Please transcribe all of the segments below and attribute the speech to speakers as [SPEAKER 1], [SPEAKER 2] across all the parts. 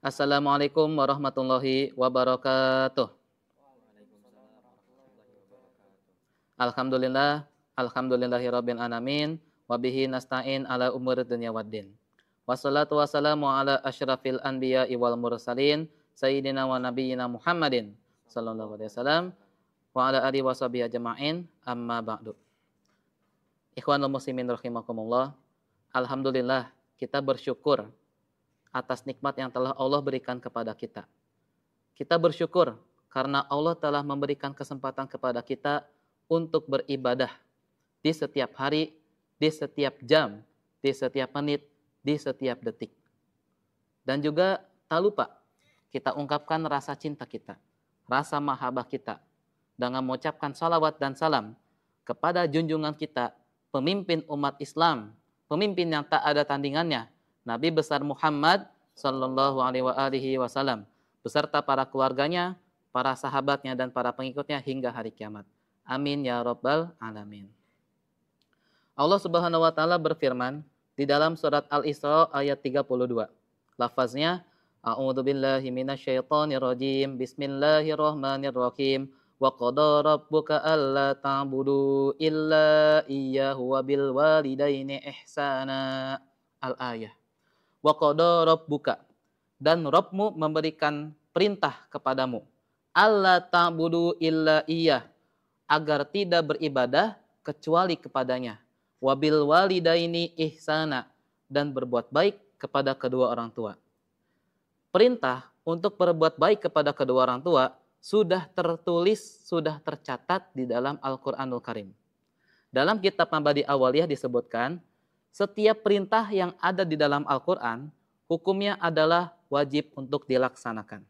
[SPEAKER 1] Assalamualaikum warahmatullahi wabarakatuh. Alhamdulillah, alhamdulillahirabbil alamin, wa bihi nasta'in ala umuri dunya waddin. Wassalatu wassalamu ala asyrafil anbiya'i wal mursalin, sayyidina wa nabiyyina Muhammadin sallallahu alaihi wasallam wa ala alihi washabihi ajma'in, amma ba'du. Ikhwanul muslimin rahimakumullah. Alhamdulillah, kita bersyukur atas nikmat yang telah Allah berikan kepada kita. Kita bersyukur karena Allah telah memberikan kesempatan kepada kita untuk beribadah di setiap hari, di setiap jam, di setiap menit, di setiap detik. Dan juga tak lupa kita ungkapkan rasa cinta kita, rasa mahabbah kita dengan mengucapkan salawat dan salam kepada junjungan kita, pemimpin umat Islam, pemimpin yang tak ada tandingannya, Nabi besar Muhammad sallallahu alaihi wasallam, beserta para keluarganya, para sahabatnya dan para pengikutnya hingga hari kiamat. Amin ya rabbal alamin. Allah Subhanahu wa taala berfirman di dalam surat Al-Isra ayat 32. Lafaznya, A'udzubillahi minasyaitonir rajim. Bismillahirrahmanirrahim. Wa qada rabbuka alla ta'budu illa iyyahu wa bil walidaini ihsana. Al-ayah. Wa qada rabbuka, dan Rabbmu memberikan perintah kepadamu, alla ta'budu illa iyyah, agar tidak beribadah kecuali kepadanya. Wabil walidaini ihsana, dan berbuat baik kepada kedua orang tua. Perintah untuk berbuat baik kepada kedua orang tua sudah tertulis, sudah tercatat di dalam Al-Quranul Karim. Dalam kitab Mabadi Awaliyah disebutkan, setiap perintah yang ada di dalam Al-Quran, hukumnya adalah wajib untuk dilaksanakan.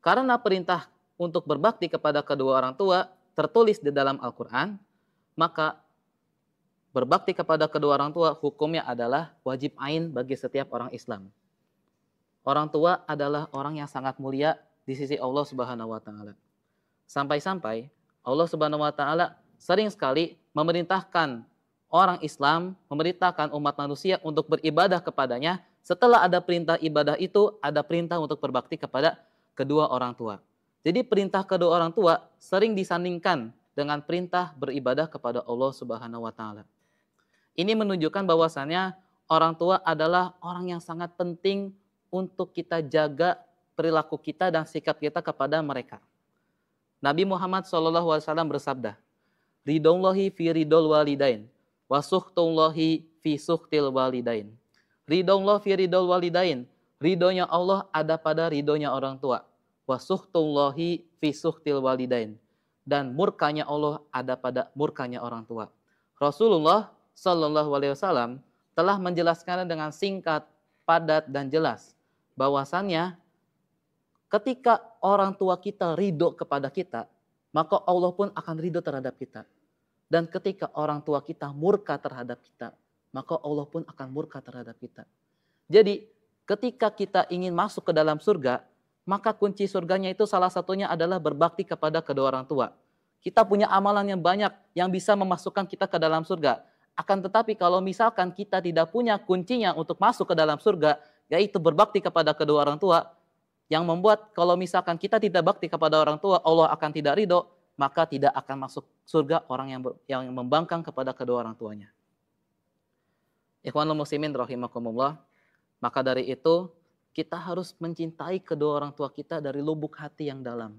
[SPEAKER 1] Karena perintah untuk berbakti kepada kedua orang tua tertulis di dalam Al-Quran, maka berbakti kepada kedua orang tua hukumnya adalah wajib ain bagi setiap orang Islam. Orang tua adalah orang yang sangat mulia di sisi Allah Subhanahu wa taala. Sampai-sampai Allah Subhanahu wa taala sering sekali memerintahkan orang Islam, memerintahkan umat manusia untuk beribadah kepadanya. Setelah ada perintah ibadah itu, ada perintah untuk berbakti kepada kedua orang tua. Jadi perintah kedua orang tua sering disandingkan dengan perintah beribadah kepada Allah Subhanahu wa taala. Ini menunjukkan bahwasannya orang tua adalah orang yang sangat penting untuk kita jaga perilaku kita dan sikap kita kepada mereka. Nabi Muhammad SAW bersabda, Ridhollahi fi ridhol walidain, wa sukhtullahi fi sukhtil walidain. Ridhollah fi ridhol walidain, ridhonya Allah ada pada ridhonya orang tua. Wa sukhtullahi fi sukhtil walidain, dan murkanya Allah ada pada murkanya orang tua. Rasulullah sallallahu alaihi wasallam telah menjelaskan dengan singkat, padat dan jelas bahwasannya ketika orang tua kita ridho kepada kita, maka Allah pun akan ridho terhadap kita. Dan ketika orang tua kita murka terhadap kita, maka Allah pun akan murka terhadap kita. Jadi ketika kita ingin masuk ke dalam surga, maka kunci surganya itu salah satunya adalah berbakti kepada kedua orang tua. Kita punya amalan yang banyak yang bisa memasukkan kita ke dalam surga. Akan tetapi kalau misalkan kita tidak punya kuncinya untuk masuk ke dalam surga, yaitu berbakti kepada kedua orang tua, yang membuat kalau misalkan kita tidak bakti kepada orang tua, Allah akan tidak ridho, maka tidak akan masuk surga orang yang membangkang kepada kedua orang tuanya. Ikhwanul muslimin rahimakumullah. Maka dari itu, kita harus mencintai kedua orang tua kita dari lubuk hati yang dalam.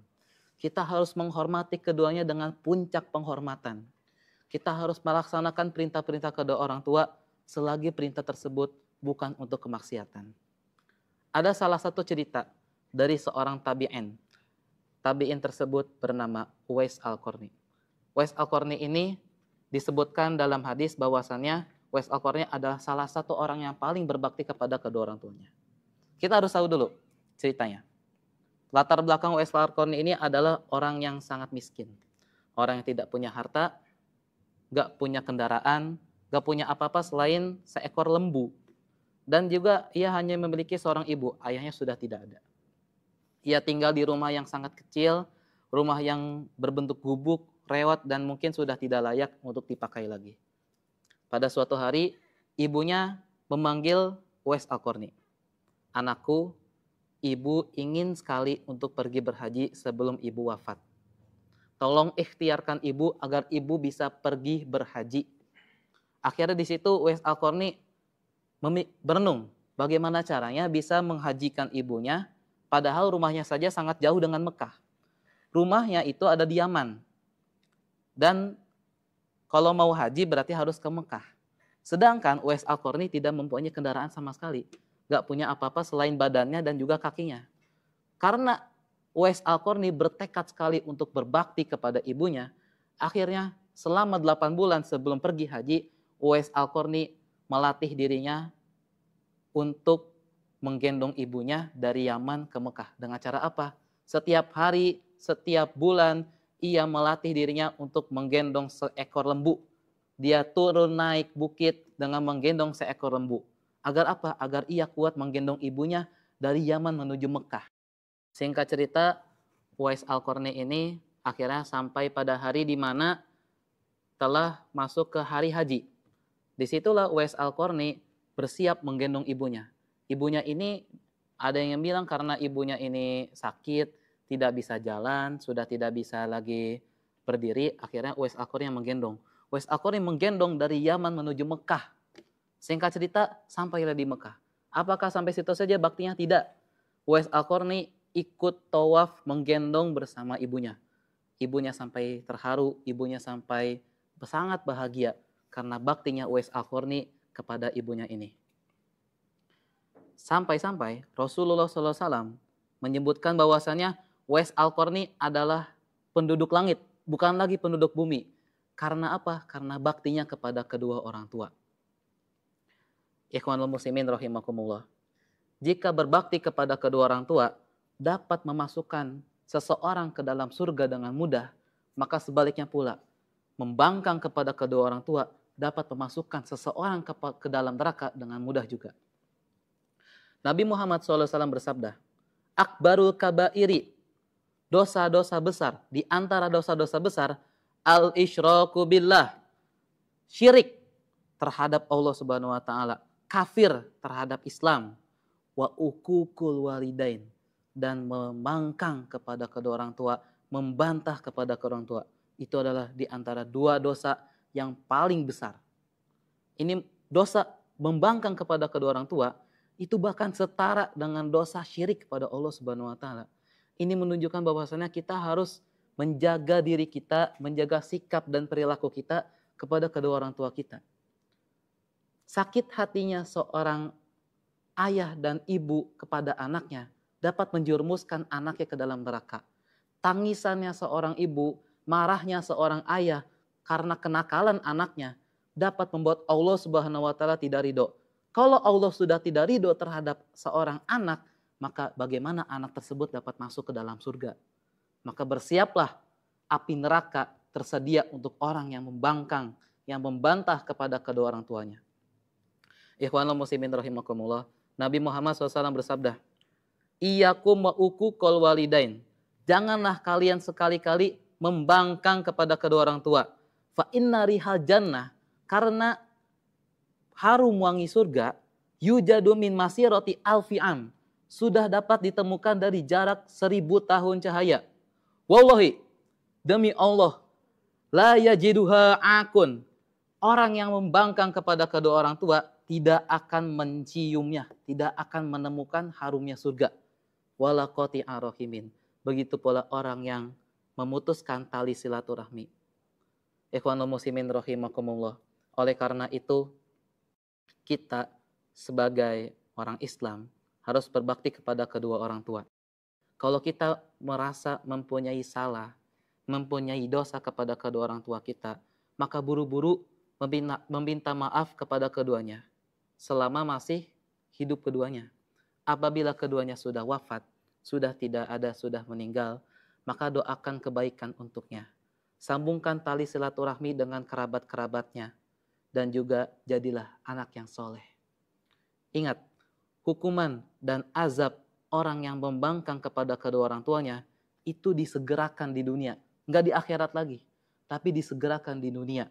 [SPEAKER 1] Kita harus menghormati keduanya dengan puncak penghormatan. Kita harus melaksanakan perintah-perintah kedua orang tua selagi perintah tersebut bukan untuk kemaksiatan. Ada salah satu cerita dari seorang tabi'in. Tabi'in tersebut bernama Uwais Al-Qarni. Uwais Al-Qarni ini disebutkan dalam hadis bahwasannya Uwais Al-Qarni adalah salah satu orang yang paling berbakti kepada kedua orang tuanya. Kita harus tahu dulu ceritanya. Latar belakang Uwais Al-Qarni ini adalah orang yang sangat miskin. Orang yang tidak punya harta, gak punya kendaraan, gak punya apa-apa selain seekor lembu. Dan juga ia hanya memiliki seorang ibu, ayahnya sudah tidak ada. Ia tinggal di rumah yang sangat kecil, rumah yang berbentuk gubuk, rewat dan mungkin sudah tidak layak untuk dipakai lagi. Pada suatu hari, ibunya memanggil Uwais Al-Qarni. Anakku, ibu ingin sekali untuk pergi berhaji sebelum ibu wafat. Tolong ikhtiarkan ibu agar ibu bisa pergi berhaji. Akhirnya di situ Uwais Al-Qarni berenung bagaimana caranya bisa menghajikan ibunya, padahal rumahnya saja sangat jauh dengan Mekah. Rumahnya itu ada di Yaman. Dan kalau mau haji berarti harus ke Mekah. Sedangkan Uwais Al-Qarni tidak mempunyai kendaraan sama sekali. Gak punya apa-apa selain badannya dan juga kakinya. Karena Uwais Al-Qarni bertekad sekali untuk berbakti kepada ibunya, akhirnya selama 8 bulan sebelum pergi haji, Uwais Al-Qarni melatih dirinya untuk menggendong ibunya dari Yaman ke Mekah. Dengan cara apa? Setiap hari, setiap bulan, ia melatih dirinya untuk menggendong seekor lembu. Dia turun naik bukit dengan menggendong seekor lembu. Agar apa? Agar ia kuat menggendong ibunya dari Yaman menuju Mekah. Singkat cerita, Uwais Al-Qarni ini akhirnya sampai pada hari di mana telah masuk ke hari haji. Disitulah Uwais Al-Qarni bersiap menggendong ibunya. Ibunya ini ada yang bilang karena ibunya ini sakit, tidak bisa jalan, sudah tidak bisa lagi berdiri, akhirnya Uwais Al-Qarni yang menggendong. Uwais Al-Qarni menggendong dari Yaman menuju Mekah. Singkat cerita, sampailah di Mekah. Apakah sampai situ saja baktinya? Tidak. Uwais Al-Qarni ikut tawaf menggendong bersama ibunya. Ibunya sampai terharu, ibunya sampai sangat bahagia karena baktinya Uwais Al-Qarni kepada ibunya ini. Sampai-sampai Rasulullah SAW menyebutkan bahwasanya Uwais Al-Qarni adalah penduduk langit, bukan lagi penduduk bumi. Karena apa? Karena baktinya kepada kedua orang tua. Ikhwanul muslimin rahimakumullah. Jika berbakti kepada kedua orang tua dapat memasukkan seseorang ke dalam surga dengan mudah, maka sebaliknya pula, membangkang kepada kedua orang tua dapat memasukkan seseorang ke dalam neraka dengan mudah juga. Nabi Muhammad SAW bersabda, akbarul kabairi, dosa-dosa besar, di antara dosa-dosa besar, al-isyraku billah, syirik terhadap Allah Subhanahu wa taala, kafir terhadap Islam, wa uququl walidain, dan membangkang kepada kedua orang tua, membantah kepada kedua orang tua. Itu adalah di antara dua dosa yang paling besar. Ini dosa membangkang kepada kedua orang tua itu bahkan setara dengan dosa syirik kepada Allah Subhanahu wa taala. Ini menunjukkan bahwasanya kita harus menjaga diri kita, menjaga sikap dan perilaku kita kepada kedua orang tua kita. Sakit hatinya seorang ayah dan ibu kepada anaknya dapat menjerumuskan anaknya ke dalam neraka. Tangisannya seorang ibu, marahnya seorang ayah karena kenakalan anaknya dapat membuat Allah Subhanahu wa taala tidak ridho. Kalau Allah sudah tidak ridho terhadap seorang anak, maka bagaimana anak tersebut dapat masuk ke dalam surga? Maka bersiaplah, api neraka tersedia untuk orang yang membangkang, yang membantah kepada kedua orang tuanya. Ikhwanul muslimin rahimakumullah. Nabi Muhammad SAW bersabda, iyyakum wa uququl walidain. Janganlah kalian sekali-kali membangkang kepada kedua orang tua. Fa inna rihal jannah, karena harum wangi surga, yujadu min masirati alfi'am, sudah dapat ditemukan dari jarak 1000 tahun cahaya. Wallahi, demi Allah, la yajiduha akun, orang yang membangkang kepada kedua orang tua tidak akan menciumnya, tidak akan menemukan harumnya surga. Wala qati'a rahimin, begitu pula orang yang memutuskan tali silaturahmi. Ikhwanul muslimin rahimakumullah. Oleh karena itu, kita sebagai orang Islam harus berbakti kepada kedua orang tua. Kalau kita merasa mempunyai salah, mempunyai dosa kepada kedua orang tua kita, maka buru-buru meminta maaf kepada keduanya selama masih hidup keduanya. Apabila keduanya sudah wafat, sudah tidak ada, sudah meninggal, maka doakan kebaikan untuknya. Sambungkan tali silaturahmi dengan kerabat-kerabatnya, dan juga jadilah anak yang soleh. Ingat, hukuman dan azab orang yang membangkang kepada kedua orang tuanya itu disegerakan di dunia. Enggak di akhirat lagi, tapi disegerakan di dunia.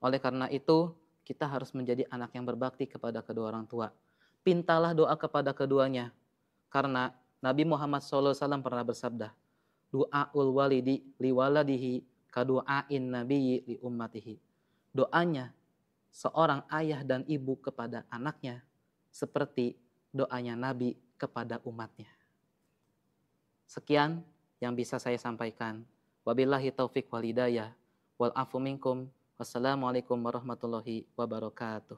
[SPEAKER 1] Oleh karena itu, kita harus menjadi anak yang berbakti kepada kedua orang tua. Pintalah doa kepada keduanya. Karena Nabi Muhammad SAW pernah bersabda, du'aul walidi liwaladihi kadu'ain nabiyyi li ummatihi. Doanya seorang ayah dan ibu kepada anaknya seperti doanya Nabi kepada umatnya. Sekian yang bisa saya sampaikan. Wabillahi taufik wal hidayah. Wal afu minkum. Wassalamualaikum warahmatullahi wabarakatuh.